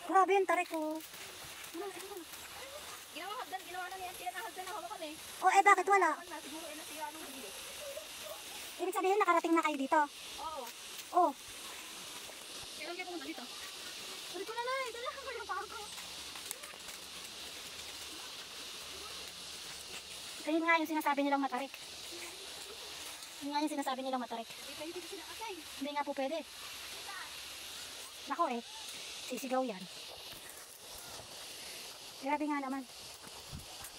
Grabe yung tarik ko. Ginawa na niya, kaya nahagdan na hawakan eh. O eh, bakit wala? Siguro eh, nasira nung bibili. Ibig sabihin, nakarating na kayo dito. Oo. Oh, Kailan kayo pumunta dito? Sabi ko na na, dala ko yung pako. ayun nga yung sinasabi nilang matarik. Yun nga yung sinasabi nilang matarik. Hindi kayo dito sinakasay. Hindi nga po pwede. Nako eh, sisigaw yan. Grabe nga naman.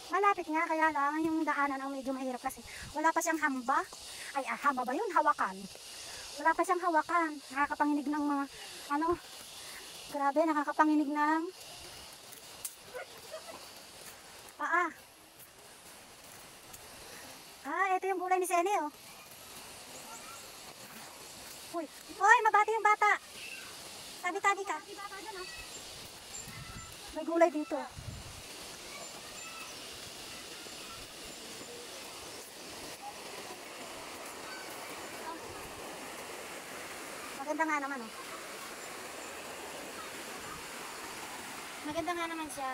Malapit nga, kaya lang yung daanan ang medyo mahirap kasi wala pa siyang hamba. Ay, hamba ba yun? Hawakan. Wala pa siyang hawakan. Nakakapanginig ng mga, grabe, nakakapanginig ng paa. Ito yung gulay ni Sene, oh. Uy, mabati yung bata. Tabi-tabi ka. May gulay dito. Maganda nga naman, oh. Maganda nga naman siya.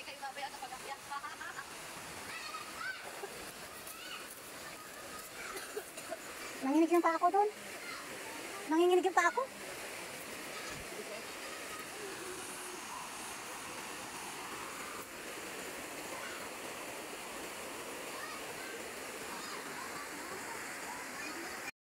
Patay kayo mamaya sa pag-akyak. Nanginig yung pa ako doon. Nanginginig yung pa ako.